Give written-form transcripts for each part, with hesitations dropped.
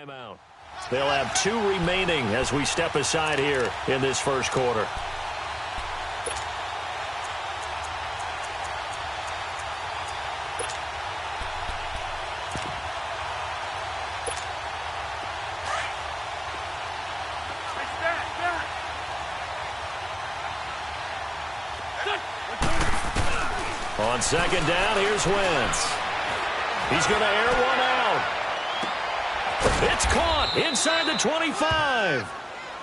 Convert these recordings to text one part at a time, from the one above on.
Timeout. They'll have 2 remaining as we step aside here in this first quarter. On second down, here's Wentz. He's going to air one out. It's caught inside the 25.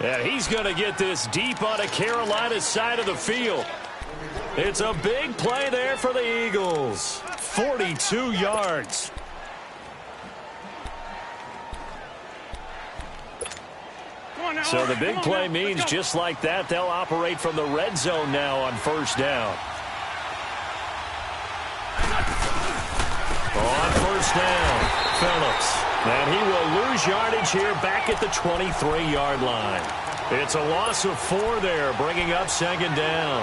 And he's going to get this deep on the Carolina side of the field. It's a big play there for the Eagles. 42 yards. So the big play means just like that, they'll operate from the red zone now on first down. On first down, Phillips. And he will lose yardage here back at the 23-yard line. It's a loss of 4 there, bringing up second down.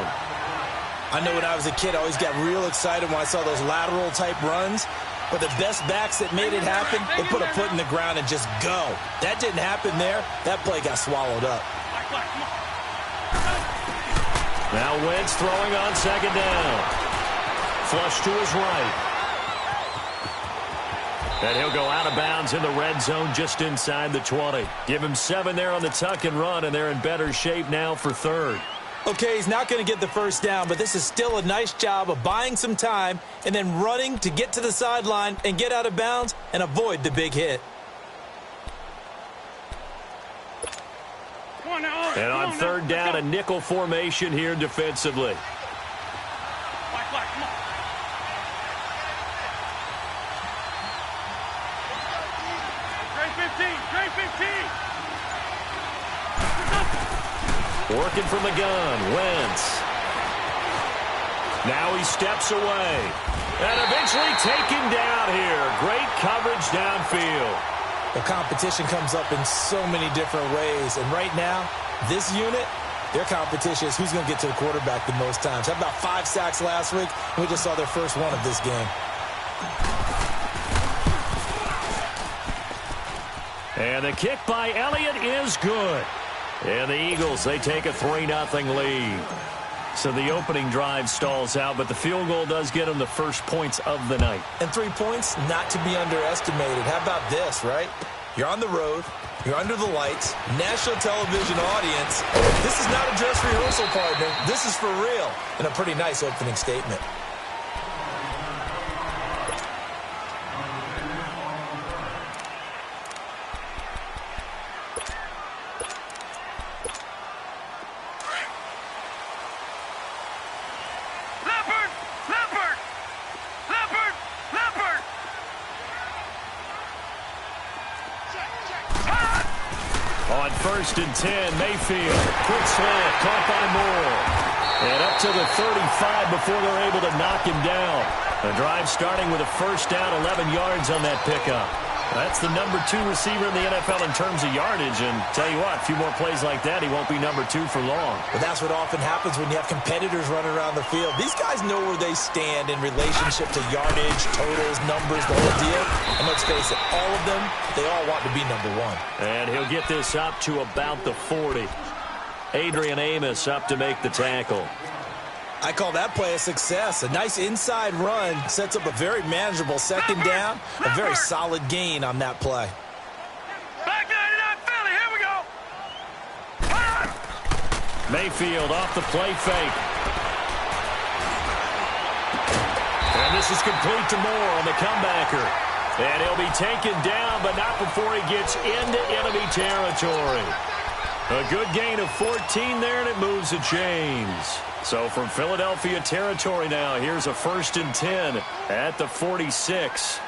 I know when I was a kid, I always got real excited when I saw those lateral-type runs. But the best backs that made it happen, they put a foot in the ground and just go. That didn't happen there. That play got swallowed up. Now Wentz throwing on second down. Flush to his right. And he'll go out of bounds in the red zone just inside the 20. Give him 7 there on the tuck and run, and they're in better shape now for third. Okay, he's not going to get the first down, but this is still a nice job of buying some time and then running to get to the sideline and get out of bounds and avoid the big hit. And on third down, a nickel formation here defensively. Working from the gun, Wentz. Now he steps away. And eventually taken down here. Great coverage downfield. The competition comes up in so many different ways. And right now, this unit, their competition is who's going to get to the quarterback the most times. Had about 5 sacks last week. We just saw their first one of this game. And the kick by Elliott is good. And the Eagles, they take a 3-0 lead. So the opening drive stalls out, but the field goal does get them the first points of the night. And 3 points, not to be underestimated. How about this, right? You're on the road. You're under the lights. National television audience. This is not a dress rehearsal, partner. This is for real. And a pretty nice opening statement. On first and 10, Mayfield. Quick slant, caught by Moore. And up to the 35 before they're able to knock him down. The drive starting with a first down, 11 yards on that pickup. That's the number 2 receiver in the NFL in terms of yardage. And tell you what, a few more plays like that, he won't be number 2 for long. But that's what often happens when you have competitors running around the field. These guys know where they stand in relationship to yardage, totals, numbers, the whole deal. And let's face it, all of them, they all want to be number 1. And he'll get this up to about the 40. Adrian Amos up to make the tackle. I call that play a success. A nice inside run sets up a very manageable second down. A very solid gain on that play. Back 99 Philly, here we go. Mayfield off the play fake. And this is complete to Moore on the comebacker. And he'll be taken down, but not before he gets into enemy territory. A good gain of 14 there, and it moves the chains. So from Philadelphia territory now, here's a first and 10 at the 46.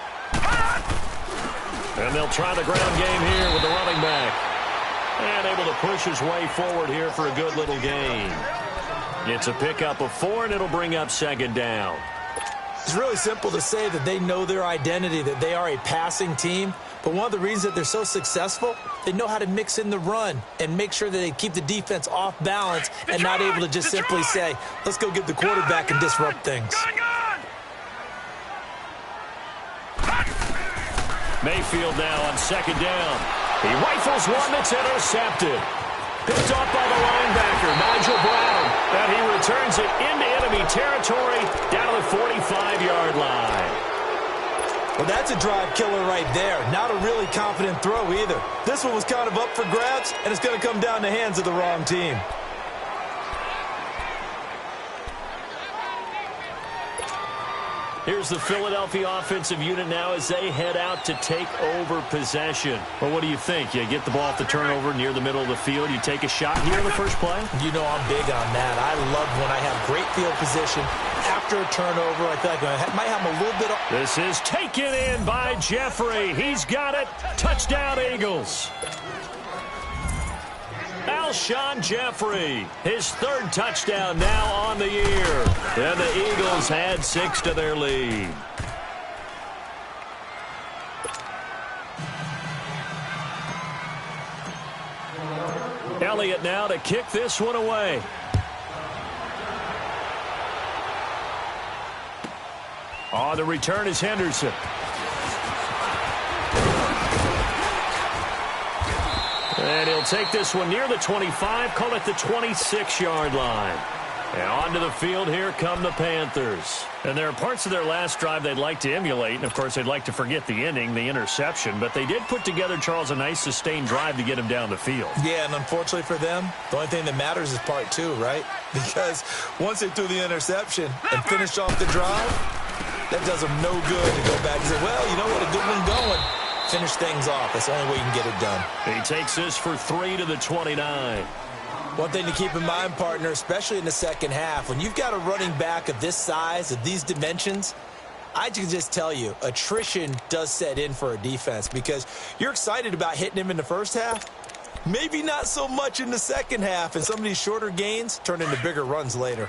And they'll try the ground game here with the running back. And able to push his way forward here for a good little gain. It's a pickup of 4, and it'll bring up second down. It's really simple to say that they know their identity, that they are a passing team. But one of the reasons that they're so successful, they know how to mix in the run and make sure that they keep the defense off balance and not able to just simply say, let's go get the quarterback and disrupt things. Mayfield now on second down. He rifles one that's intercepted. Picked off by the linebacker, Nigel Brown. And he returns it into enemy territory down to the 45-yard line. Well, that's a drive killer right there. Not a really confident throw either. This one was kind of up for grabs, and it's going to come down the hands of the wrong team. Here's the Philadelphia offensive unit now as they head out to take over possession. Well, what do you think? You get the ball off the turnover near the middle of the field. You take a shot here in the first play? You know I'm big on that. I love when I have great field position. After a turnover, I feel like I might have a little bit of... This is taken in by Jeffrey. He's got it. Touchdown, Eagles. Alshon Jeffrey, his third touchdown now on the year. And the Eagles add 6 to their lead. Elliott now to kick this one away. On the return is Henderson. And he'll take this one near the 25, call it the 26-yard line. And onto the field, here come the Panthers. And there are parts of their last drive they'd like to emulate. And, of course, they'd like to forget the ending, the interception. But they did put together, Charles, a nice sustained drive to get him down the field. Yeah, and unfortunately for them, the only thing that matters is part 2, right? Because once they threw the interception and finished off the drive, that does them no good to go back and say, well, you know what, a good one going. Finish things off. That's the only way you can get it done. He takes this for 3 to the 29. One thing to keep in mind, partner, especially in the second half, when you've got a running back of this size, of these dimensions, I can just tell you, attrition does set in for a defense because you're excited about hitting him in the first half. Maybe not so much in the second half, and some of these shorter gains turn into bigger runs later.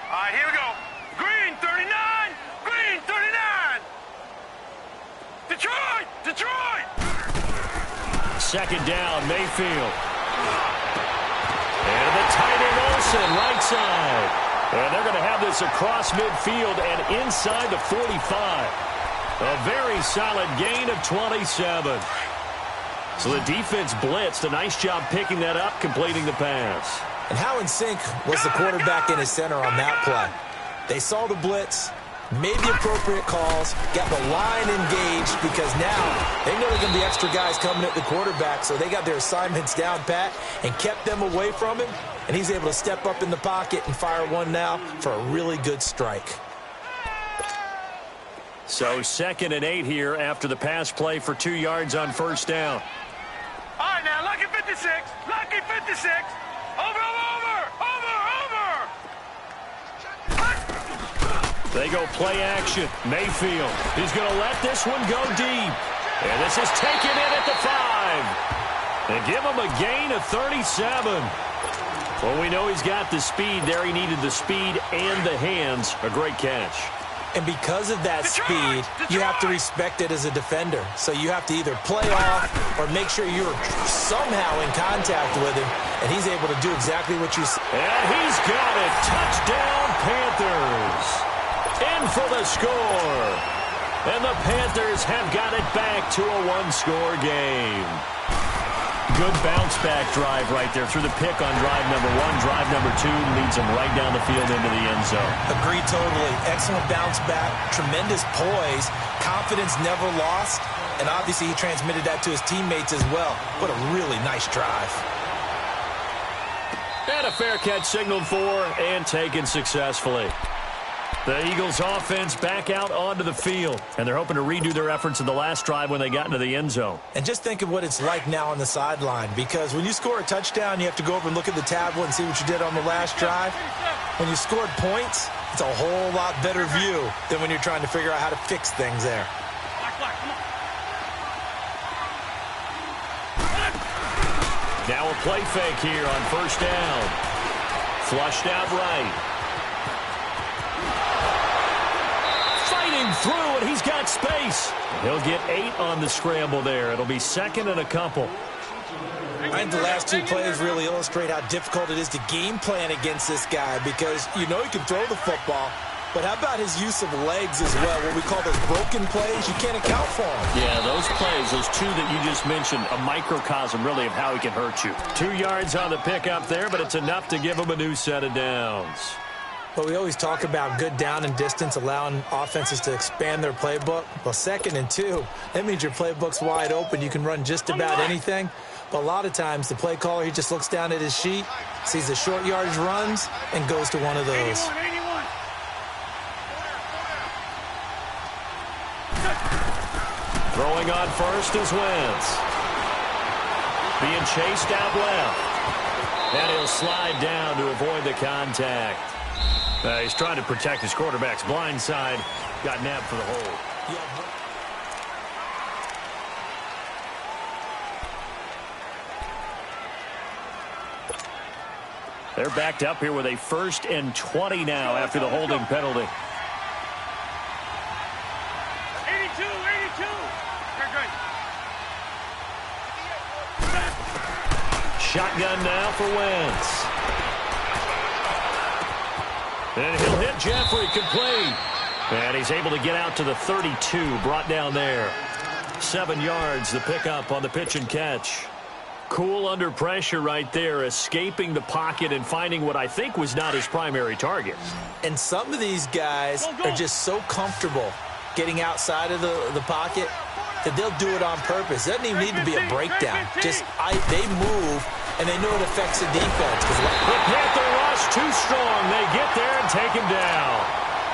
All right, here we go. Green 39! Green 39! Detroit! Detroit! Second down, Mayfield. And the tight end Olsen, right side. And they're going to have this across midfield and inside the 45. A very solid gain of 27. So the defense blitzed. A nice job picking that up, completing the pass. And how in sync was the quarterback in his center on that play? They saw the blitz, made the appropriate calls, got the line engaged because now they know there are going to be extra guys coming at the quarterback, so they got their assignments down pat and kept them away from him, and he's able to step up in the pocket and fire one now for a really good strike. So 2nd and 8 here after the pass play for 2 yards on first down. All right, now, lucky 56. Lucky 56. Over. They go play action. Mayfield. He's going to let this one go deep. And this is taken in at the 5. And give him a gain of 37. Well, we know he's got the speed there. He needed the speed and the hands. A great catch. And because of that speed, you have to respect it as a defender. So you have to either play off or make sure you're somehow in contact with him. And he's able to do exactly what you said. And he's got it. Touchdown, Panthers. In for the score. And the Panthers have got it back to a 1-score game. Good bounce-back drive right there through the pick on drive number 1. Drive number 2 leads them right down the field into the end zone. Agreed totally. Excellent bounce-back, tremendous poise, confidence never lost, and obviously he transmitted that to his teammates as well. What a really nice drive. And a fair catch signaled for and taken successfully. The Eagles offense back out onto the field, and they're hoping to redo their efforts in the last drive when they got into the end zone. And just think of what it's like now on the sideline, because when you score a touchdown, you have to go over and look at the tablet and see what you did on the last drive. When you scored points, it's a whole lot better view than when you're trying to figure out how to fix things there. Now a play fake here on first down. Flushed out right. Through, and he's got space. He'll get 8 on the scramble there. It'll be 2nd and a couple. I think the last 2 plays really illustrate how difficult it is to game plan against this guy because you know he can throw the football, But how about his use of legs as well, what we call those broken plays? You can't account for them. Yeah, those plays, those two that you just mentioned, a microcosm really of how he can hurt you. 2 yards on the pickup there, but it's enough to give him a new set of downs. But we always talk about good down and distance, allowing offenses to expand their playbook. Well, 2nd and 2, that means your playbook's wide open. You can run just about anything. But a lot of times, the play caller, he just looks down at his sheet, sees the short yardage runs, and goes to one of those. 81. Throwing on first is Wentz. Being chased out left. And he'll slide down to avoid the contact. He's trying to protect his quarterback's blind side. Got nabbed for the hold. They're backed up here with a 1st and 20 now after the holding penalty. 82. Shotgun now for Wentz. And he'll hit Jeffrey complete. And he's able to get out to the 32, brought down there. 7 yards, the pickup on the pitch and catch. Cool under pressure right there, escaping the pocket and finding what I think was not his primary target. And some of these guys are just so comfortable getting outside of the pocket that they'll do it on purpose. It doesn't even need to be a breakdown. They move, and they know it affects the defense. The Panther rush too strong. They get there and take him down.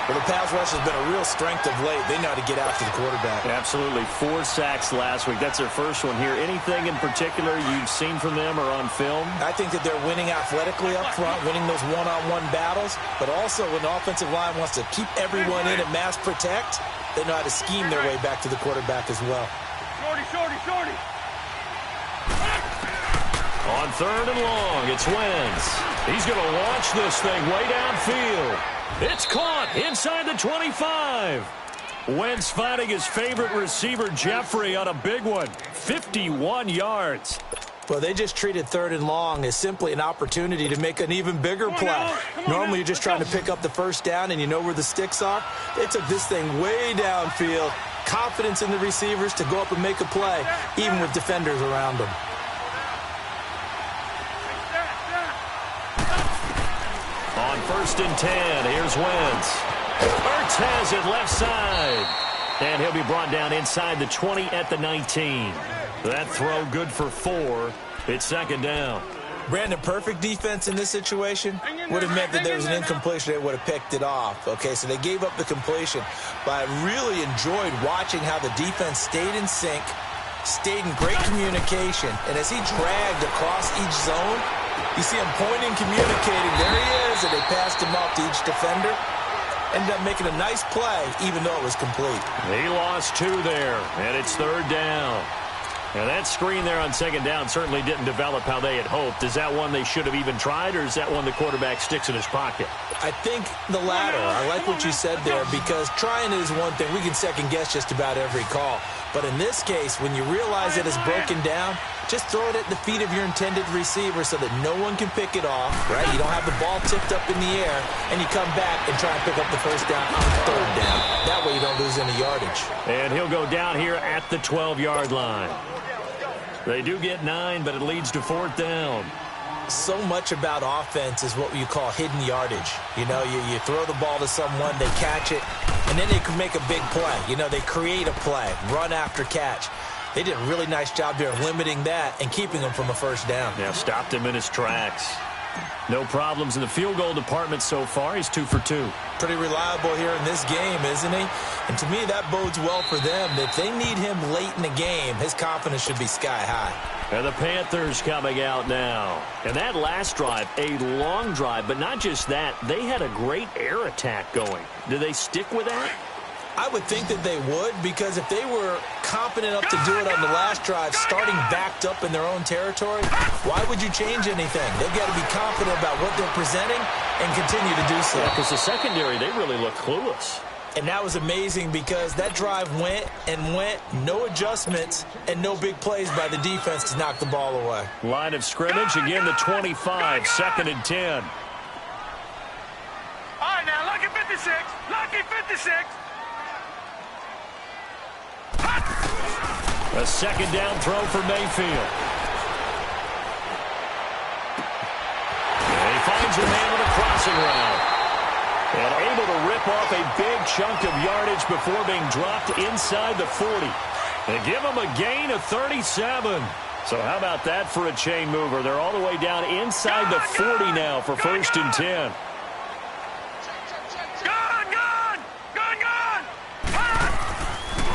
Well, the pass rush has been a real strength of late. They know how to get out to the quarterback. Absolutely. 4 sacks last week. That's their first one here. Anything in particular you've seen from them or on film? I think that they're winning athletically up front, winning those one-on-one battles, but also when the offensive line wants to keep everyone in and mass protect, they know how to scheme their way back to the quarterback as well. Shorty. On 3rd and long, it's Wentz. He's going to launch this thing way downfield. It's caught inside the 25. Wentz finding his favorite receiver, Jeffrey, on a big one. 51 yards. Well, they just treated 3rd and long as simply an opportunity to make an even bigger play. Normally, you're just trying to pick up the 1st down and you know where the sticks are. They took this thing way downfield. Confidence in the receivers to go up and make a play, even with defenders around them. On 1st and 10, here's Wentz. Ertz has it left side. And he'll be brought down inside the 20 at the 19. That throw good for 4. It's 2nd down. Brandon, perfect defense in this situation would have meant that there was an incompletion. They would have picked it off. Okay, so they gave up the completion. But I really enjoyed watching how the defense stayed in sync, stayed in great communication. And as he dragged across each zone, you see him pointing, communicating. There he is, and they passed him off to each defender. Ended up making a nice play, even though it was complete. He lost 2 there, and it's 3rd down. Now, that screen there on 2nd down certainly didn't develop how they had hoped. Is that one they should have even tried, or is that one the quarterback sticks in his pocket? I think the latter. I like what you said there, because trying is one thing. We can second-guess just about every call. But in this case, when you realize that it's broken down, just throw it at the feet of your intended receiver so that no one can pick it off, right? You don't have the ball tipped up in the air, and you come back and try and pick up the 1st down on 3rd down. That way you don't lose any yardage. And he'll go down here at the 12-yard line. They do get 9, but it leads to 4th down. So much about offense is what you call hidden yardage. You know, you throw the ball to someone, they catch it, and then they can make a big play. You know, they create a play, run after catch. They did a really nice job there of limiting that and keeping him from a 1st down. Yeah, stopped him in his tracks. No problems in the field goal department so far. He's 2 for 2. Pretty reliable here in this game, isn't he? And to me, that bodes well for them. If they need him late in the game, his confidence should be sky high. And the Panthers coming out now. And that last drive, a long drive, but not just that. They had a great air attack going. Do they stick with that? I would think that they would, because if they were competent enough to do it on the last drive, starting backed up in their own territory, why would you change anything? They've got to be confident about what they're presenting and continue to do so. Because the secondary, they really look clueless. And that was amazing because that drive went and went, no adjustments, and no big plays by the defense to knock the ball away. Line of scrimmage, again the 25, 2nd and 10. All right, now, look at 56. Look. 56. A second down throw for Mayfield. And he finds a man with a crossing route. And able to rip off a big chunk of yardage before being dropped inside the 40. They give him a gain of 37. So how about that for a chain mover? They're all the way down inside the 40 now for first and 10.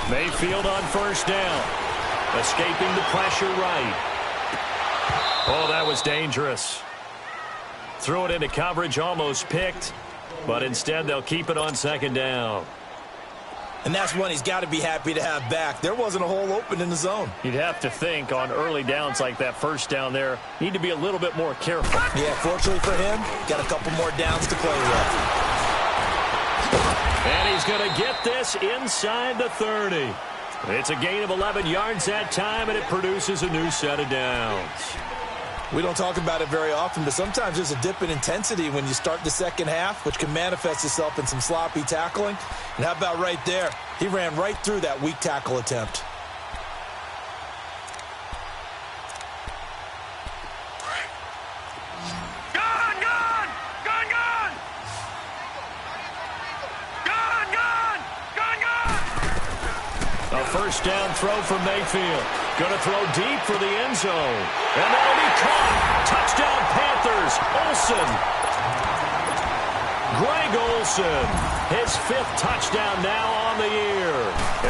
Mayfield on first down. Escaping the pressure right. Oh, that was dangerous. Threw it into coverage, almost picked. But instead, they'll keep it on second down. And that's one he's got to be happy to have back. There wasn't a hole open in the zone. You'd have to think on early downs like that first down there, need to be a little bit more careful. Yeah, fortunately for him, got a couple more downs to play with. And he's going to get this inside the 30. It's a gain of 11 yards that time, and it produces a new set of downs. We don't talk about it very often, but sometimes there's a dip in intensity when you start the second half, which can manifest itself in some sloppy tackling. And how about right there? He ran right through that weak tackle attempt. A first down throw for Mayfield. Going to throw deep for the end zone. And that'll be caught. Touchdown Panthers. Olsen. Greg Olsen. His 5th touchdown now on the year.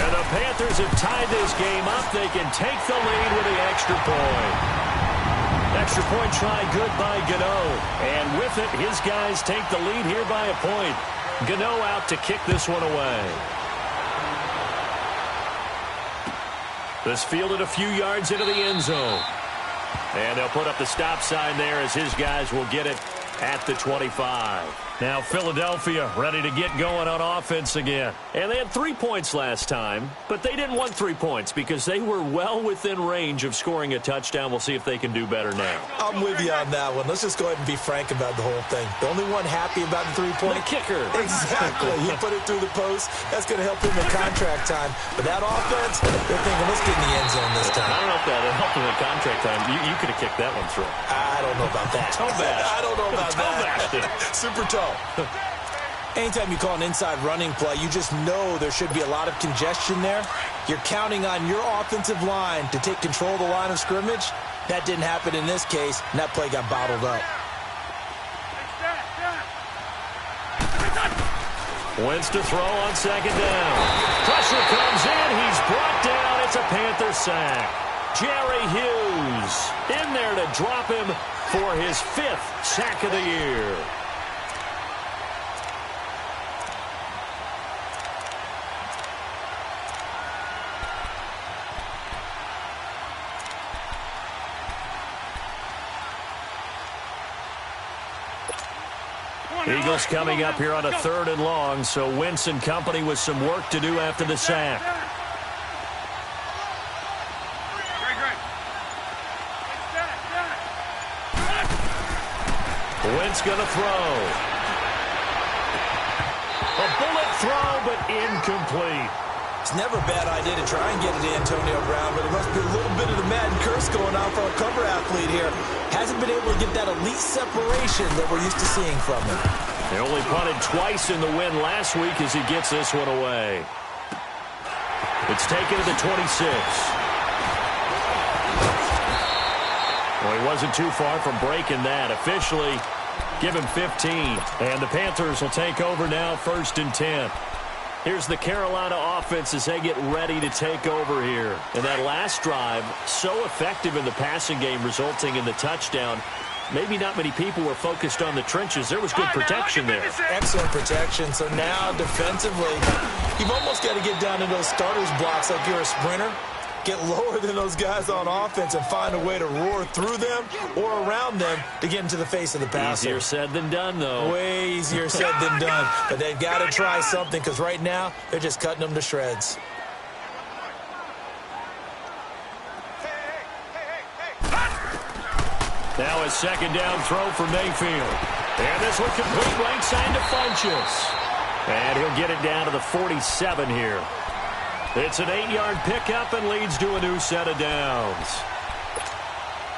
And the Panthers have tied this game up. They can take the lead with the extra point. Extra point try good by Gano. And with it, his guys take the lead here by a point. Gano out to kick this one away. This fielded a few yards into the end zone. And they'll put up the stop sign there as his guys will get it at the 25. Now Philadelphia ready to get going on offense again. And they had 3 points last time, but they didn't want 3 points because they were well within range of scoring a touchdown. We'll see if they can do better now. I'm with you on that one. Let's just go ahead and be frank about the whole thing. The only one happy about the 3-point. The kicker. Exactly. He put it through the post. That's going to help him in contract time. But that offense, they're thinking, let's get in the end zone this time. I don't know if that helped him in contract time. You could have kicked that one through. I don't know about that. Toe bash. I don't know about that. Super toe. Anytime you call an inside running play, you just know there should be a lot of congestion there. You're counting on your offensive line to take control of the line of scrimmage. That didn't happen in this case, and that play got bottled up. Wentz to throw on second down. Pressure comes in. He's brought down. It's a Panther sack. Jerry Hughes in there to drop him for his 5th sack of the year. Eagles coming up here on a 3rd and long, so Wentz and company with some work to do after the sack. Wentz going to throw. A bullet throw, but incomplete. It's never a bad idea to try and get it to Antonio Brown, but it must be a little bit of the Madden curse going on for a cover athlete here. Hasn't been able to get that elite separation that we're used to seeing from him. They only punted twice in the win last week as he gets this one away. It's taken to the 26. Well, he wasn't too far from breaking that. Officially, give him 15. And the Panthers will take over now, 1st and 10. Here's the Carolina offense as they get ready to take over here. And that last drive, so effective in the passing game, resulting in the touchdown. Maybe not many people were focused on the trenches. There was good protection there. Excellent protection. So now, defensively, you've almost got to get down to those starters blocks like you're a sprinter. Get lower than those guys on offense and find a way to roar through them or around them to get into the face of the passer. Easier said than done, though. Way easier said than done. But they've got to try something because right now they're just cutting them to shreds. Now a second down throw for Mayfield. And this one complete right side to Funchess. And he'll get it down to the 47 here. It's an 8-yard pickup and leads to a new set of downs.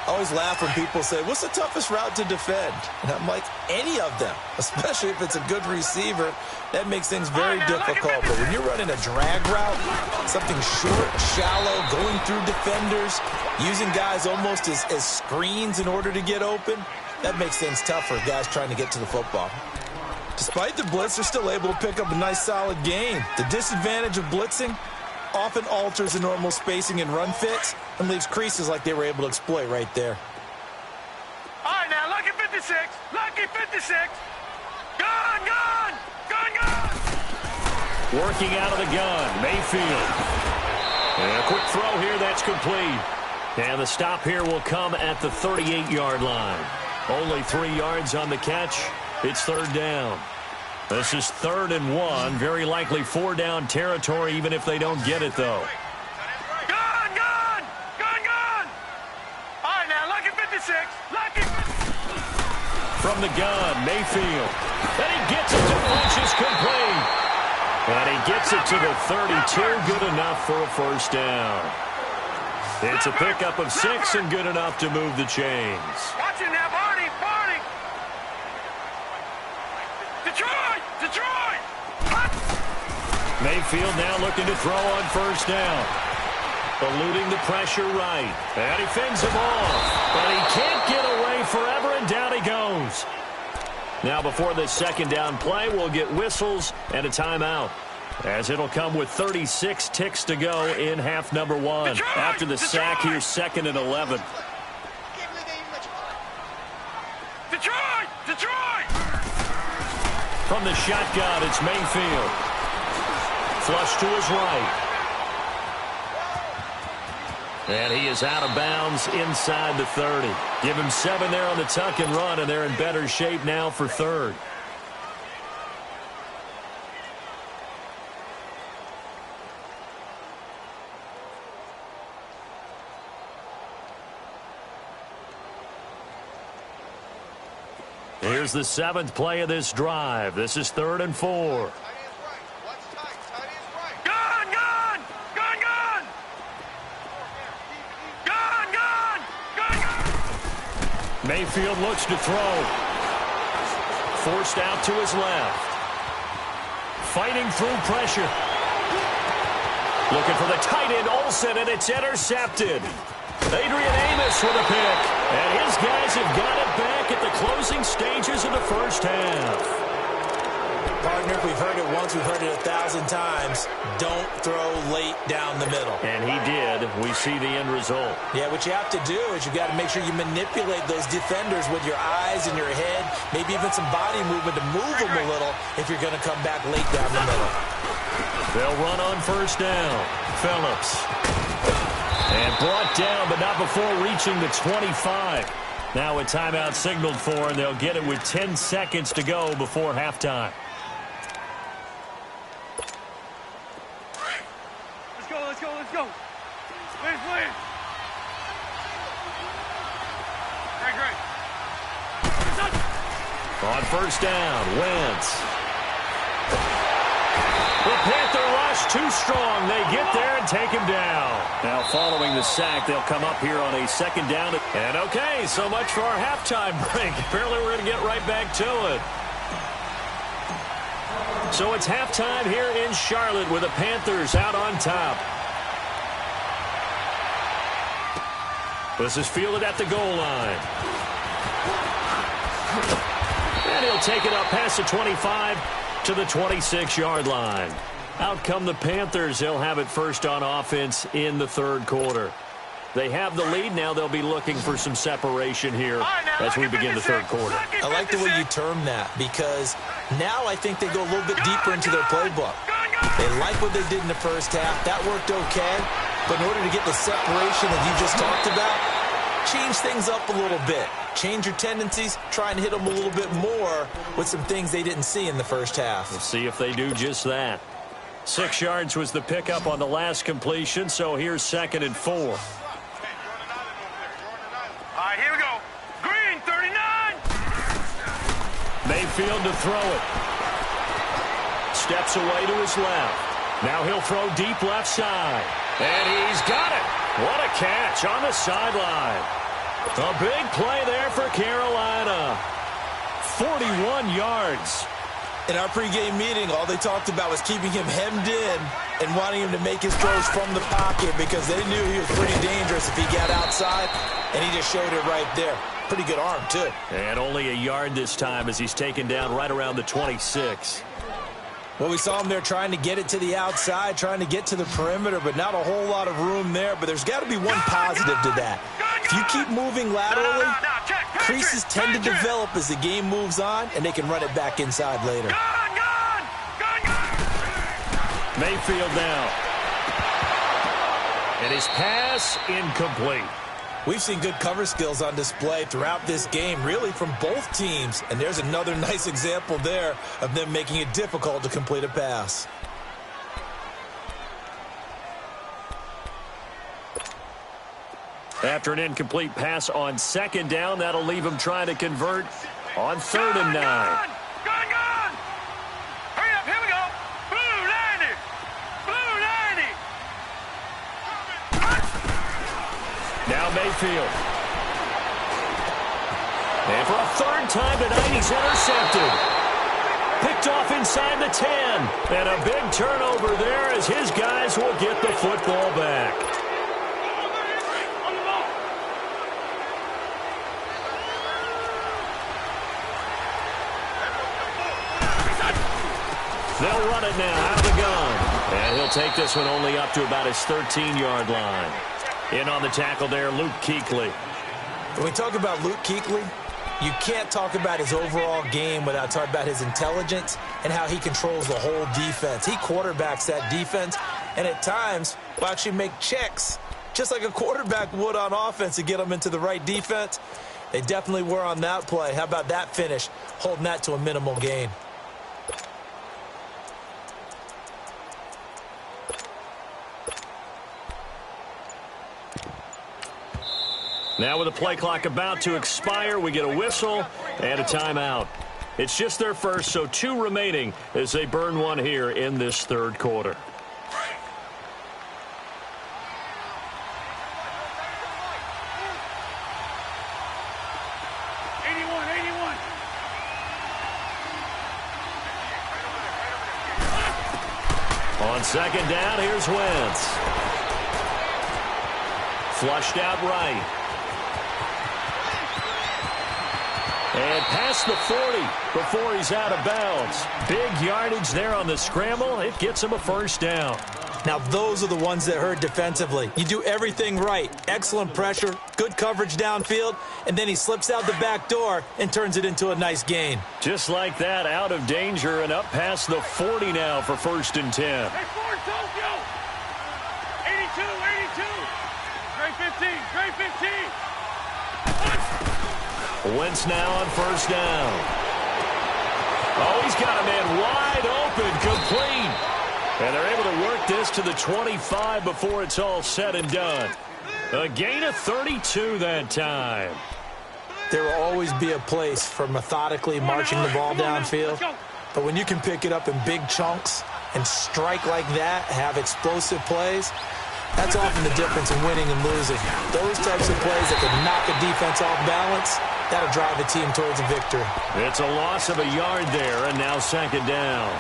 I always laugh when people say, what's the toughest route to defend? And I'm like, any of them, especially if it's a good receiver. That makes things very difficult. But when you're running a drag route, something short, shallow, going through defenders, using guys almost as screens in order to get open, that makes things tough for guys trying to get to the football. Despite the blitz, they're still able to pick up a nice, solid gain. The disadvantage of blitzing often alters the normal spacing and run fits and leaves creases like they were able to exploit right there. All right, now, lucky 56. Lucky 56. Gun, gun, gun, gun. Working out of the gun, Mayfield. And a quick throw here, that's complete. And the stop here will come at the 38-yard line. Only 3 yards on the catch. It's third down. This is 3rd and 1. Very likely 4-down territory, even if they don't get it, though. Gun, gun, gun, gun. All right, now, lucky 56. Lucky 56. From the gun, Mayfield. And he gets it to Lynch, complete. And he gets it to the 32. Good enough for a first down. It's a pickup of 6 and good enough to move the chains. Watch it now, Barney, Barney. Detroit, Detroit. Mayfield now looking to throw on first down. Eluding the pressure right. And he fends him off. But he can't get away forever, and down he goes. Now before this second down play, we'll get whistles and a timeout, as it'll come with 36 ticks to go in half number 1. Detroit, After the sack, here's 2nd and 11. Detroit, Detroit. From the shotgun, it's Mayfield. Flush to his right. And he is out of bounds inside the 30. Give him 7 there on the tuck and run, and they're in better shape now for 3rd. Here's the 7th play of this drive. This is 3rd and 4. Gun, gun, gun, gun. Gun, gun, gun, gun. Mayfield looks to throw. Forced out to his left. Fighting through pressure. Looking for the tight end, Olsen, and it's intercepted. Adrian Amos with a pick. And his guys have got it back at the closing stages of the first half. Partner, we've heard it once, we've heard it 1,000 times. Don't throw late down the middle. And he did. We see the end result. Yeah, what you have to do is you got to make sure you manipulate those defenders with your eyes and your head, maybe even some body movement to move them a little if you're going to come back late down the middle. They'll run on first down. Phillips. And brought down, but not before reaching the 25. Now a timeout signaled for, and they'll get it with 10 seconds to go before halftime. Let's go, let's go, let's go. Please, please. Great. On first down, Wentz. The Panther rush too strong. They get there and take him down. Now following the sack, they'll come up here on a 2nd down. And okay, so much for our halftime break. Apparently we're going to get right back to it. So it's halftime here in Charlotte with the Panthers out on top. This is fielded at the goal line. And he'll take it up past the 25 to the 26-yard line. Out come the Panthers. They'll have it first on offense in the 3rd quarter. They have the lead. Now they'll be looking for some separation here as we begin the 3rd quarter. I like the way you term that, because now I think they go a little bit deeper into their playbook. They like what they did in the first half. That worked okay. But in order to get the separation that you just talked about, change things up a little bit. Change your tendencies. Try and hit them a little bit more with some things they didn't see in the first half. We'll see if they do just that. 6 yards was the pickup on the last completion, so here's 2nd and 4. All right, here we go. Green, 39. Mayfield to throw it. steps away to his left. Now he'll throw deep left side. And he's got it. What a catch on the sideline. A big play there for Carolina. 41 yards. In our pregame meeting, all they talked about was keeping him hemmed in and wanting him to make his throws from the pocket because they knew he was pretty dangerous if he got outside, and he just showed it right there. Pretty good arm, too. And only a yard this time as he's taken down right around the 26. Well, we saw him there trying to get it to the outside, trying to get to the perimeter, but not a whole lot of room there. But there's got to be one positive to that. If you keep moving laterally, creases tend to develop as the game moves on, and they can run it back inside later. Mayfield now. And his pass incomplete. We've seen good cover skills on display throughout this game, really from both teams. And there's another nice example there of them making it difficult to complete a pass. After an incomplete pass on second down, that'll leave him trying to convert on 3rd and 9. Hurry up, here we go. Blue 90. Blue 90. Now Mayfield. And for a 3rd time tonight, he's intercepted. Picked off inside the 10. And a big turnover there as his guys will get the football back. They'll run it now out of the gun. And he'll take this one only up to about his 13-yard line. In on the tackle there, Luke Kuechly. When we talk about Luke Kuechly, you can't talk about his overall game without talking about his intelligence and how he controls the whole defense. He quarterbacks that defense, and at times will actually make checks, just like a quarterback would on offense to get them into the right defense. They definitely were on that play. How about that finish, holding that to a minimal gain? Now with the play clock about to expire, we get a whistle and a timeout. It's just their first, so 2 remaining as they burn one here in this 3rd quarter. On 2nd down, here's Wentz. Flushed out right. And past the 40 before he's out of bounds. Big yardage there on the scramble. It gets him a 1st down. Now, those are the ones that hurt defensively. You do everything right. Excellent pressure, good coverage downfield, and then he slips out the back door and turns it into a nice gain. Just like that, out of danger and up past the 40 now for 1st and 10. Hey, Ford, Tokyo. 82, 82. Grade 15, grade 15. Wentz now on 1st down. Oh, he's got a man wide open, complete. And they're able to work this to the 25 before it's all said and done. A gain of 32 that time. There will always be a place for methodically marching the ball downfield. But when you can pick it up in big chunks and strike like that, have explosive plays, that's often the difference in winning and losing. Those types of plays that can knock a defense off balance, that'll drive a team towards a victory. It's a loss of a yard there, and now 2nd down.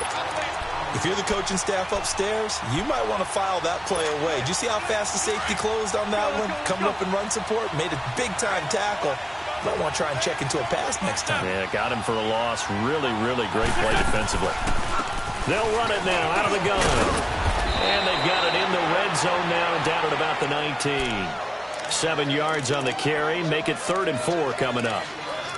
If you're the coaching staff upstairs, you might want to file that play away. Did you see how fast the safety closed on that one? Coming up in run support, made a big-time tackle. Might want to try and check into a pass next time. Yeah, got him for a loss. Really, really great play defensively. They'll run it now out of the gun. And they've got it in the red zone now, down at about the 19. 7 yards on the carry. Make it 3rd and 4 coming up.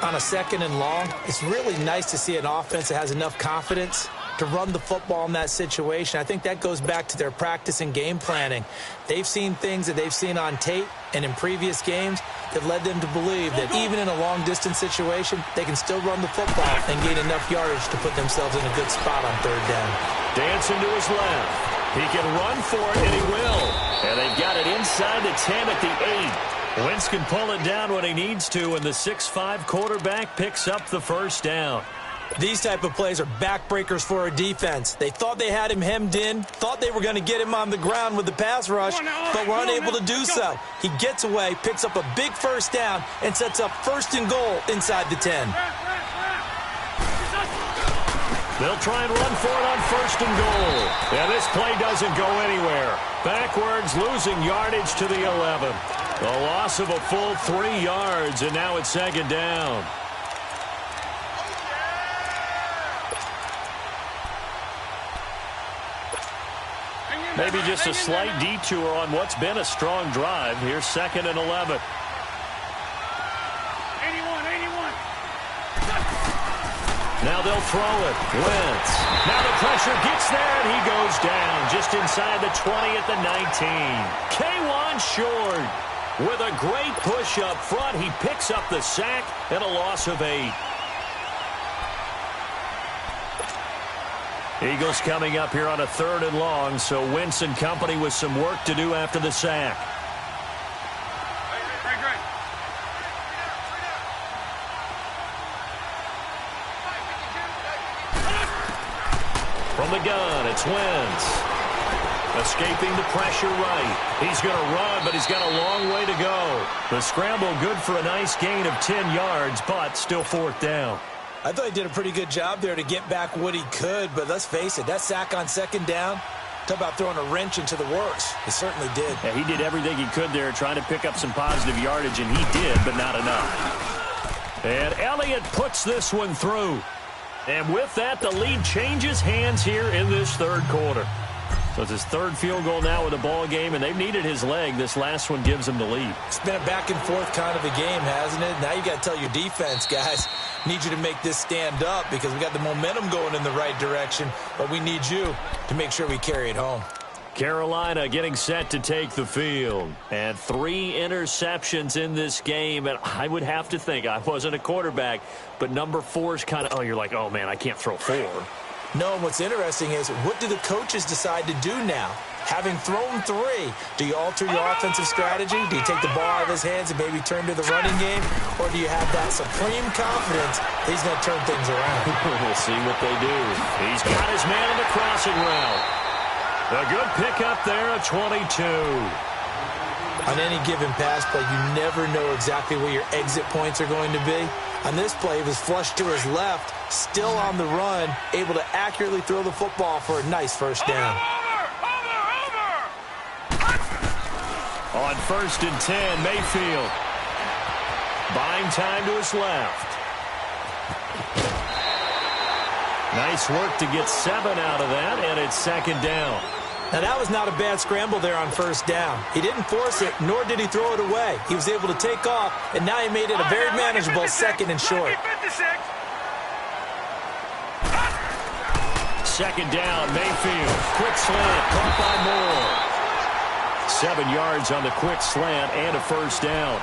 On a 2nd and long, it's really nice to see an offense that has enough confidence to run the football in that situation. I think that goes back to their practice and game planning. They've seen things that they've seen on tape and in previous games that led them to believe that even in a long-distance situation, they can still run the football and gain enough yardage to put themselves in a good spot on 3rd down. Dancing to his left. He can run for it, and he will. And they've got it inside the 10 at the 8. Wentz can pull it down when he needs to, and the 6'5" quarterback picks up the 1st down. These type of plays are backbreakers for a defense. They thought they had him hemmed in, thought they were going to get him on the ground with the pass rush, but were unable to do so. He gets away, picks up a big first down, and sets up 1st and goal inside the 10. They'll try and run for it on 1st and goal. Yeah, this play doesn't go anywhere. Backwards, losing yardage to the 11. A loss of a full 3 yards, and now it's 2nd down. Maybe just a slight detour on what's been a strong drive. Here's 2nd and 11. 81. Now they'll throw it. Wentz. Now the pressure gets there, and he goes down just inside the 20 at the 19. K1 short. With a great push up front, he picks up the sack and a loss of 8. Eagles coming up here on a 3rd and long, so Wentz and company with some work to do after the sack. From the gun, it's Wentz. Escaping the pressure right. He's going to run, but he's got a long way to go. The scramble good for a nice gain of 10 yards, but still 4th down. I thought he did a pretty good job there to get back what he could, but let's face it, that sack on 2nd down, talk about throwing a wrench into the works. He certainly did. Yeah, he did everything he could there trying to pick up some positive yardage, and he did, but not enough. And Elliott puts this one through. And with that, the lead changes hands here in this 3rd quarter. So it's his 3rd field goal now with the ball game, and they've needed his leg. This last one gives him the lead. It's been a back-and-forth kind of a game, hasn't it? Now you got to tell your defense, guys, need you to make this stand up because we got the momentum going in the right direction, but we need you to make sure we carry it home. Carolina getting set to take the field. And 3 interceptions in this game. And I would have to think, I wasn't a quarterback, but number 4 is kind of, oh, you're like, oh, man, I can't throw 4. No, what's interesting is what do the coaches decide to do now? Having thrown 3, do you alter your offensive strategy? Do you take the ball out of his hands and maybe turn to the running game? Or do you have that supreme confidence that he's going to turn things around? We'll see what they do. He's got his man on the crossing route. A good pickup there at 22. On any given pass play, you never know exactly where your exit points are going to be. On this play, he was flushed to his left, still on the run, able to accurately throw the football for a nice 1st down. On 1st and 10, Mayfield. Buying time to his left. Nice work to get 7 out of that, and it's 2nd down. Now, that was not a bad scramble there on 1st down. He didn't force it, nor did he throw it away. He was able to take off, and now he made it a very manageable 2nd and short. 2nd down, Mayfield. Quick slant, caught by Moore. 7 yards on the quick slant and a 1st down.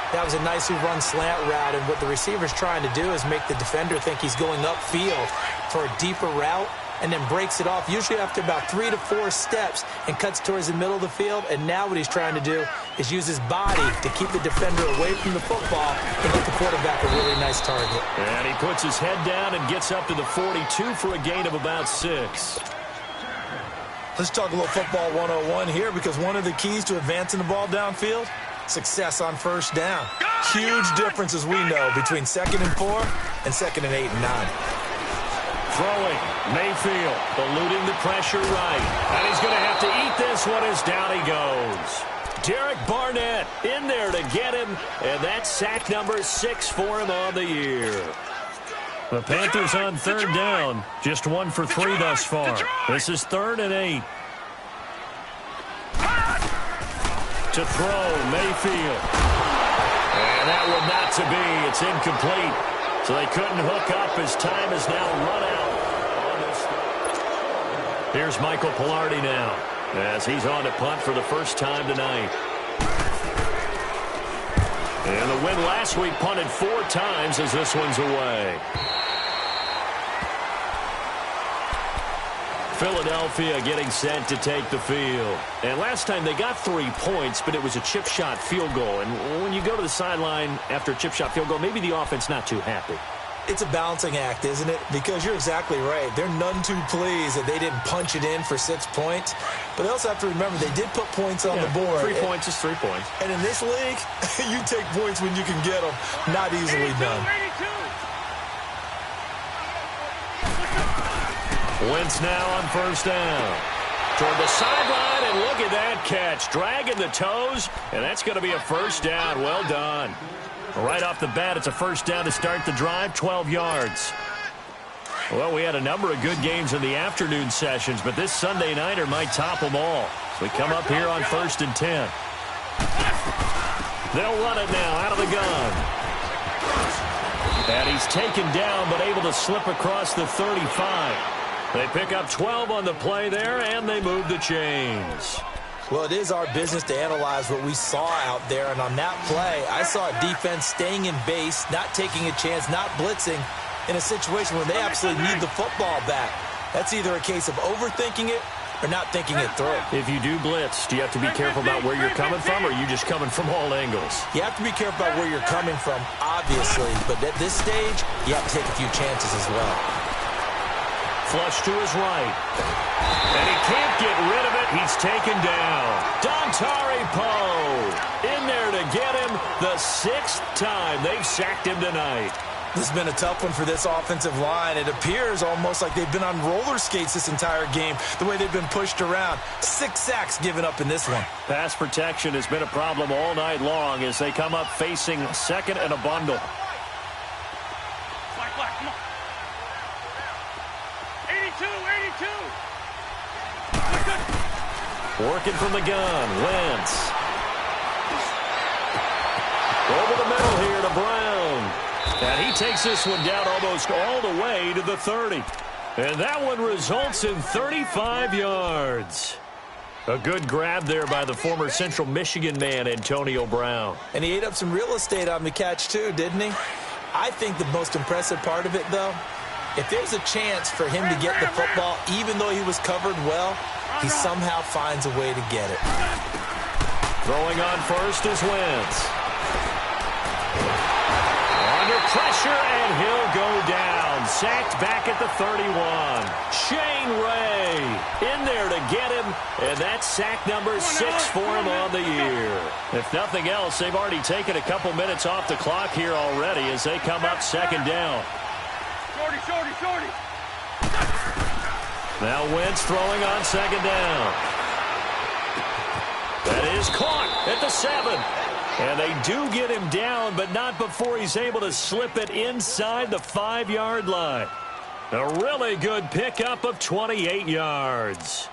That was a nicely run slant route, and what the receiver's trying to do is make the defender think he's going upfield for a deeper route, and then breaks it off, usually after about 3 to 4 steps, and cuts towards the middle of the field. And now what he's trying to do is use his body to keep the defender away from the football and get the quarterback a really nice target. And he puts his head down and gets up to the 42 for a gain of about 6. Let's talk a little football 101 here, because one of the keys to advancing the ball downfield, success on 1st down. Huge difference, as we know, between 2nd and 4 and 2nd and 8 and 9. Throwing, Mayfield, eluding the pressure right. And he's going to have to eat this one as down he goes. Derek Barnett in there to get him, and that's sack number 6 for him on the year. The Panthers on 3rd down, just 1 for 3 thus far. This is 3rd and 8. To throw, Mayfield. And that one not to be. It's incomplete. So they couldn't hook up as time has now run out on this. Here's Michael Pilardi now as he's on to punt for the first time tonight. And the win last week, punted 4 times as this one's away. Philadelphia getting set to take the field. And last time they got 3 points, but it was a chip shot field goal. And when you go to the sideline after a chip shot field goal, maybe the offense not too happy. It's a balancing act, isn't it? Because you're exactly right. They're none too pleased that they didn't punch it in for 6 points. But they also have to remember they did put points on the board. 3 points is 3 points. And in this league, you take points when you can get them. Not easily 82, done. 82. Wentz now on first down. Toward the sideline, and look at that catch. Dragging the toes, and that's going to be a first down. Well done. Right off the bat, it's a first down to start the drive, 12 yards. Well, we had a number of good games in the afternoon sessions, but this Sunday nighter might top them all. So we come up here on 1st and 10. They'll run it now out of the gun. And he's taken down, but able to slip across the 35. They pick up 12 on the play there, and they move the chains. Well, it is our business to analyze what we saw out there, and on that play, I saw a defense staying in base, not taking a chance, not blitzing in a situation where they absolutely need the football back. That's either a case of overthinking it or not thinking it through. If you do blitz, do you have to be careful about where you're coming from, or are you just coming from all angles? You have to be careful about where you're coming from, obviously, but at this stage, you have to take a few chances as well. Flush to his right. And he can't get rid of it. He's taken down. Dontari Poe in there to get him the 6th time they've sacked him tonight. This has been a tough one for this offensive line. It appears almost like they've been on roller skates this entire game, the way they've been pushed around. 6 sacks given up in this one. Pass protection has been a problem all night long as they come up facing 2nd and a bundle. Black, come on. 82, 82. Working from the gun, Wentz. Over the middle here to Brown. And he takes this one down almost all the way to the 30. And that one results in 35 yards. A good grab there by the former Central Michigan man, Antonio Brown. And he ate up some real estate on the catch, too, didn't he? I think the most impressive part of it, though, if there's a chance for him to get the football, even though he was covered well, he somehow finds a way to get it. Throwing on first is Wentz. Under pressure, and he'll go down. Sacked back at the 31. Shane Ray in there to get him, and that's sack number 6 for him on the year. If nothing else, they've already taken a couple minutes off the clock here already as they come up 2nd down. Shorty. Now Wentz throwing on 2nd down. That is caught at the 7. And they do get him down, but not before he's able to slip it inside the 5-yard line. A really good pickup of 28 yards.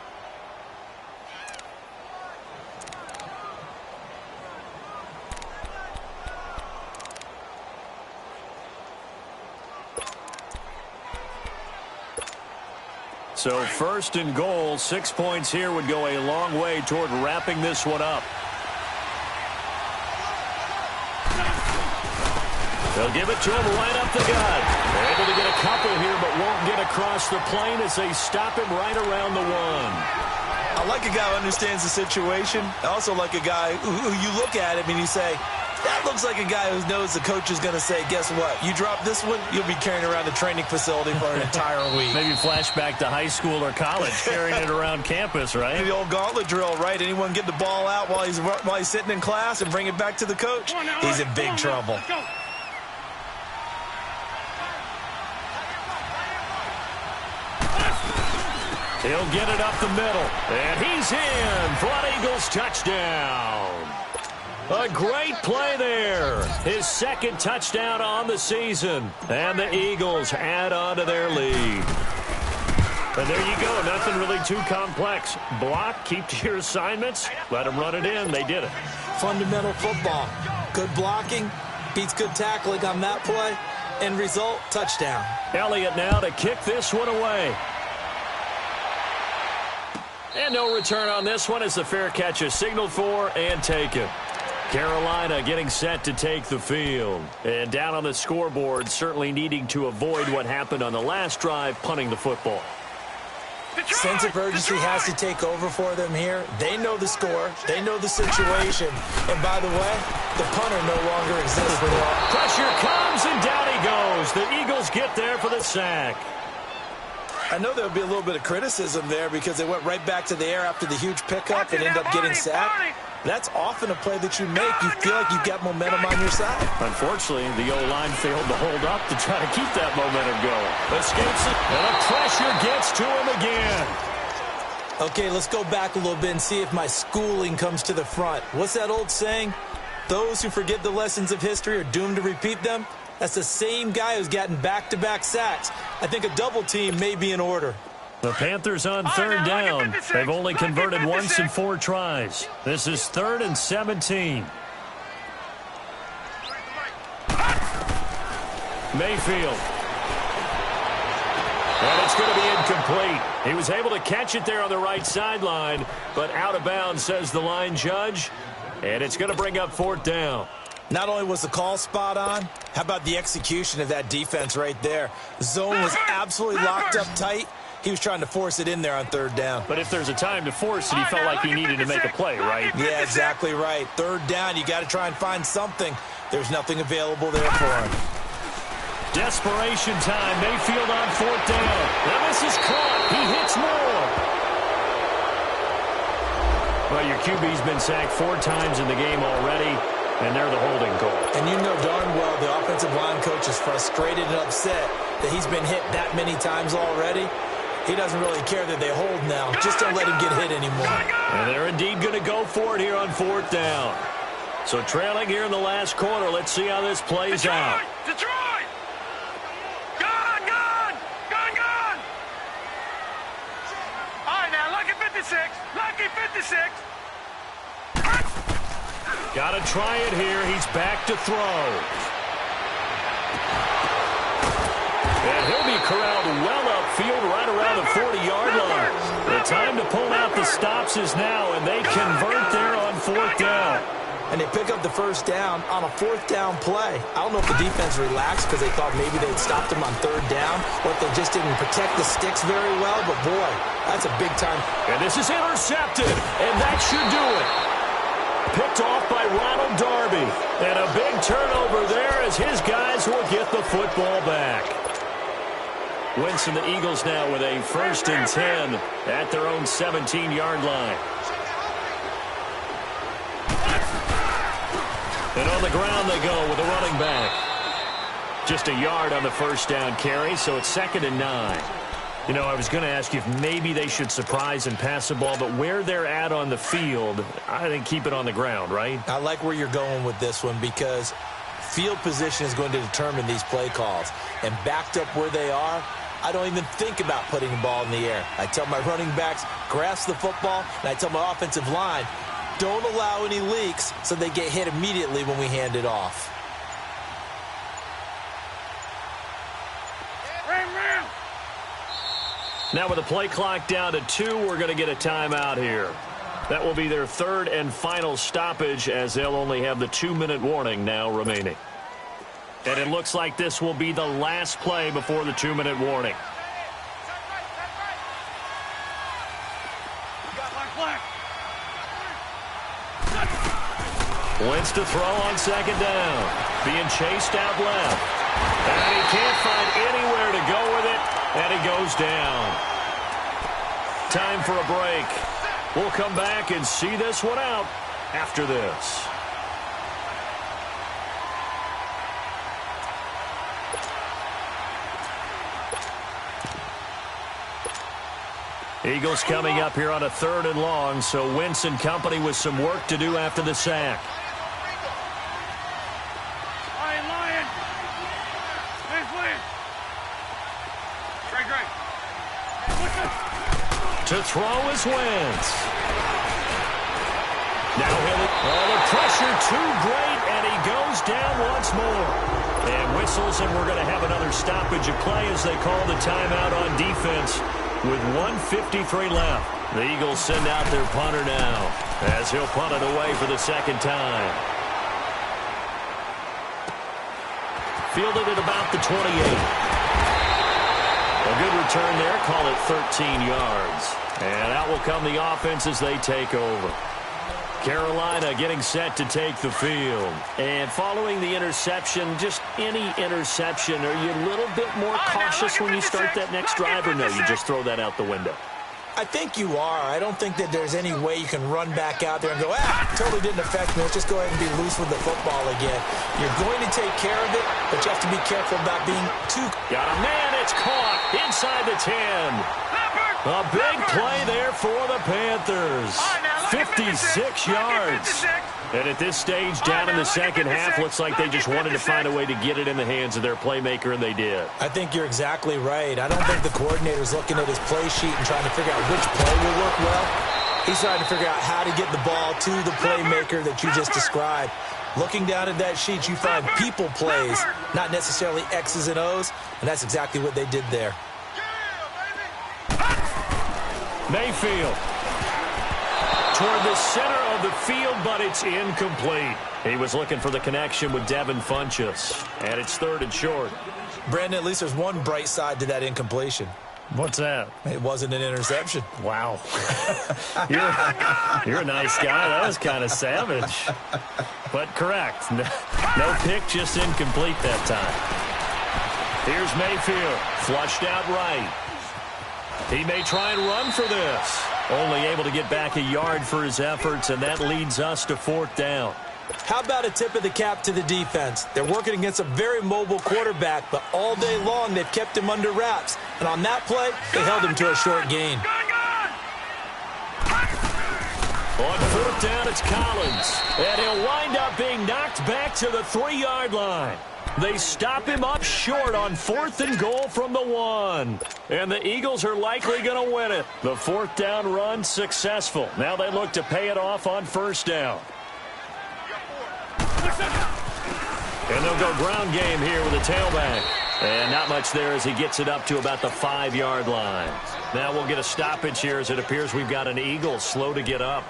So 1st and goal, 6 points here would go a long way toward wrapping this one up. They'll give it to him right up the gut. They're able to get a couple here, but won't get across the plane as they stop him right around the 1. I like a guy who understands the situation. I also like a guy who you look at him and you say, that looks like a guy who knows the coach is going to say, guess what? You drop this one, you'll be carrying around the training facility for an entire week. Maybe flashback to high school or college, carrying it around campus, right? The old gauntlet drill, right? Anyone get the ball out while he's sitting in class and bring it back to the coach? He's in big trouble. He'll get it up the middle, and he's in for an Eagles touchdown. A great play there. His 2nd touchdown on the season, and the Eagles add on to their lead. And there you go. Nothing really too complex. Block, keep to your assignments, let them run it in. They did it. Fundamental football. Good blocking, beats good tackling on that play. End result, touchdown. Elliott now to kick this one away. And no return on this one as the fair catch is signaled for and taken. Carolina getting set to take the field. And down on the scoreboard, certainly needing to avoid what happened on the last drive, punting the football. Sense of urgency has to take over for them here. They know the score. They know the situation. And by the way, the punter no longer exists for them. Pressure comes, and down he goes. The Eagles get there for the sack. I know there would be a little bit of criticism there because they went right back to the air after the huge pickup and end up getting sacked. That's often a play that you make. You feel like you've got momentum on your side. Unfortunately, the O-line failed to hold up to try to keep that momentum going. Escapes it, and the pressure gets to him again. Okay, let's go back a little bit and see if my schooling comes to the front. What's that old saying? Those who forget the lessons of history are doomed to repeat them. That's the same guy who's gotten back-to-back sacks. I think a double team may be in order. The Panthers on third down. They've only converted once in 4 tries. This is 3rd and 17. Mayfield. And it's going to be incomplete. He was able to catch it there on the right sideline, but out of bounds, says the line judge. And it's going to bring up 4th down. Not only was the call spot on, how about the execution of that defense right there? Zone was absolutely locked up tight. He was trying to force it in there on 3rd down. But if there's a time to force it, he felt like he needed to make a play, right? Yeah, exactly right. 3rd down, you got to try and find something. There's nothing available there for him. Desperation time. Mayfield on 4th down. Now this is caught. He hits more. Well, your QB's been sacked 4 times in the game already, and they're the holding goal. And you know darn well the offensive line coach is frustrated and upset that he's been hit that many times already. He doesn't really care that they hold now. Just don't let him get hit anymore. And they're indeed going to go for it here on 4th down. So trailing here in the last quarter. Let's see how this plays out. Detroit! Gone, gone! Gone, gone! All right, now, lucky 56. Lucky 56. Got to try it here. He's back to throw. And he'll be corralled well upfield right around the 40-yard line. The time to pull out the stops is now, and they convert there on 4th down. And they pick up the 1st down on a 4th down play. I don't know if the defense relaxed because they thought maybe they'd stopped him on 3rd down, or if they just didn't protect the sticks very well. But, boy, that's a big time. And this is intercepted, and that should do it. Picked off by Ronald Darby. And a big turnover there as his guys will get the football back. Wentz and the Eagles now with a 1st and 10 at their own 17-yard line. And on the ground they go with a running back. Just a yard on the 1st down carry, so it's 2nd and 9. You know, I was going to ask you if maybe they should surprise and pass the ball, but where they're at on the field, I think keep it on the ground, right? I like where you're going with this one because field position is going to determine these play calls. And backed up where they are, I don't even think about putting the ball in the air. I tell my running backs, grasp the football, and I tell my offensive line, don't allow any leaks so they get hit immediately when we hand it off. Now with the play clock down to 2, we're going to get a timeout here. That will be their 3rd and final stoppage as they'll only have the 2-minute warning now remaining. And it looks like this will be the last play before the 2-minute warning. Wentz to throw on 2nd down. Being chased out left. And he can't find anywhere to go with it. And he goes down. Time for a break. We'll come back and see this one out after this. Eagles coming up here on a 3rd and long, so Wentz and company with some work to do after the sack. To throw is Wentz. Now the pressure too great, and he goes down once more. And whistles, and we're going to have another stoppage of play as they call the timeout on defense with 1:53 left. The Eagles send out their punter now as he'll punt it away for the 2nd time. Fielded at about the 28. A good return there. Call it 13 yards. And out will come the offense as they take over. Carolina getting set to take the field. And following the interception, just any interception, are you a little bit more cautious when you start that next drive, or no, you just throw that out the window? I think you are. I don't think that there's any way you can run back out there and go, totally didn't affect me. Let's just go ahead and be loose with the football again. You're going to take care of it, but you have to be careful about being too... Got a man, it's caught inside the 10. A big play there for the Panthers. 56 yards. And at this stage, down in the second half, looks like they just wanted to find a way to get it in the hands of their playmaker, and they did. I think you're exactly right. I don't think the coordinator's looking at his play sheet and trying to figure out which play will work well. He's trying to figure out how to get the ball to the playmaker that you just described. Looking down at that sheet, you find people plays, not necessarily X's and O's, and that's exactly what they did there. Mayfield toward the center of the field, but it's incomplete. He was looking for the connection with Devin Funchess, and it's 3rd and short. Brandon, at least there's one bright side to that incompletion. What's that? It wasn't an interception. Wow. You're a nice guy. That was kind of savage. But correct. No pick, just incomplete that time. Here's Mayfield, flushed out right. He may try and run for this. Only able to get back a yard for his efforts, and that leads us to 4th down. How about a tip of the cap to the defense? They're working against a very mobile quarterback, but all day long they've kept him under wraps. And on that play, they held him to a short gain. On 4th down, it's Collins. And he'll wind up being knocked back to the 3-yard line. They stop him up short on 4th and goal from the 1. And the Eagles are likely going to win it. The 4th down run successful. Now they look to pay it off on 1st down. And they'll go ground game here with a tailback. And not much there as he gets it up to about the 5-yard line. Now we'll get a stoppage here as it appears we've got an Eagle slow to get up.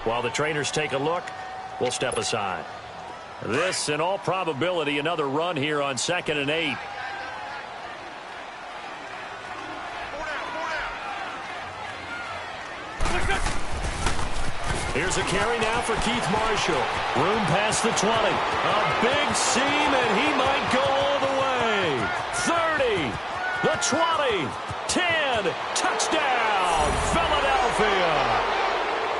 While the trainers take a look, we'll step aside. This, in all probability, another run here on 2nd and 8. Here's a carry now for Keith Marshall. Room past the 20. A big seam, and he might go all the way. 30, the 20, 10, touchdown, Philadelphia.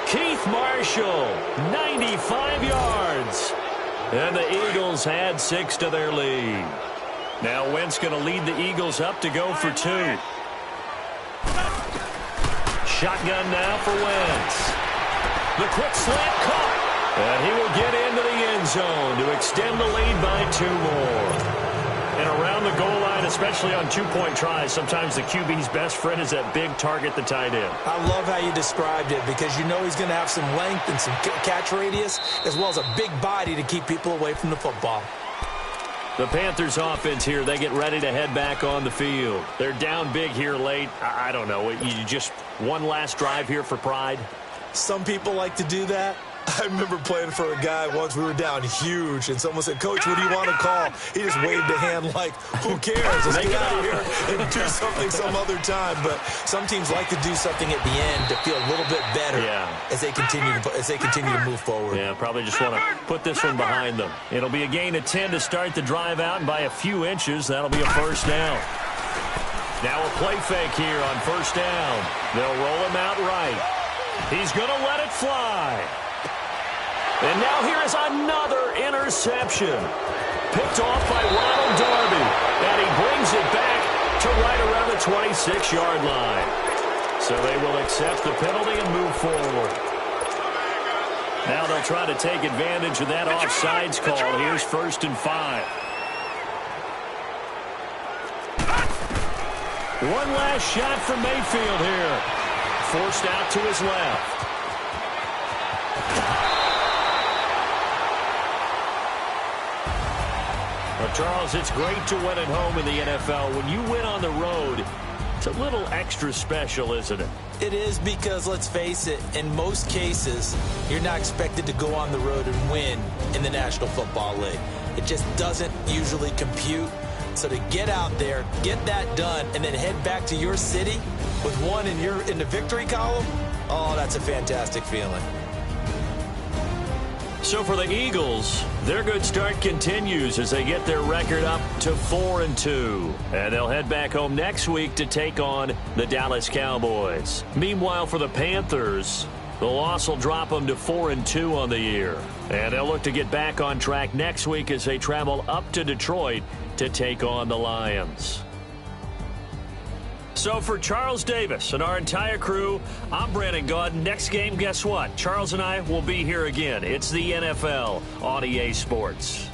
Keith Marshall, 95 yards. And the Eagles add 6 to their lead. Now Wentz going to lead the Eagles up to go for 2. Shotgun now for Wentz. The quick slant caught. And he will get into the end zone to extend the lead by 2 more. And around the goal line, especially on 2-point tries, sometimes the QB's best friend is that big target, the tight end. I love how you described it because you know he's going to have some length and some catch radius as well as a big body to keep people away from the football. The Panthers offense here, they get ready to head back on the field. They're down big here late. I don't know. You just one last drive here for pride? Some people like to do that. I remember playing for a guy once. We were down huge, and someone said, "Coach, what do you want to call?" He just waved a hand like, "Who cares? Let's get out of here and do something some other time." But some teams like to do something at the end to feel a little bit better as they continue to move forward. Yeah, probably just want to put this one behind them. It'll be a gain of 10 to start the drive out, and by a few inches, that'll be a 1st down. Now a play fake here on 1st down. They'll roll him out right. He's going to let it fly. And now here is another interception. Picked off by Ronald Darby. And he brings it back to right around the 26-yard line. So they will accept the penalty and move forward. Now they'll try to take advantage of that offsides call. Here's 1st and 5. One last shot from Mayfield here. Forced out to his left. Well, Charles, it's great to win at home in the NFL. When you win on the road, it's a little extra special, isn't it? It is because, let's face it, in most cases, you're not expected to go on the road and win in the National Football League. It just doesn't usually compute. So to get out there, get that done, and then head back to your city with one in the victory column, oh, that's a fantastic feeling. So for the Eagles, their good start continues as they get their record up to 4-2. And they'll head back home next week to take on the Dallas Cowboys. Meanwhile, for the Panthers, the loss will drop them to 4-2 on the year. And they'll look to get back on track next week as they travel up to Detroit to take on the Lions. So for Charles Davis and our entire crew, I'm Brandon Gaudin. Next game, guess what? Charles and I will be here again. It's the NFL on EA Sports.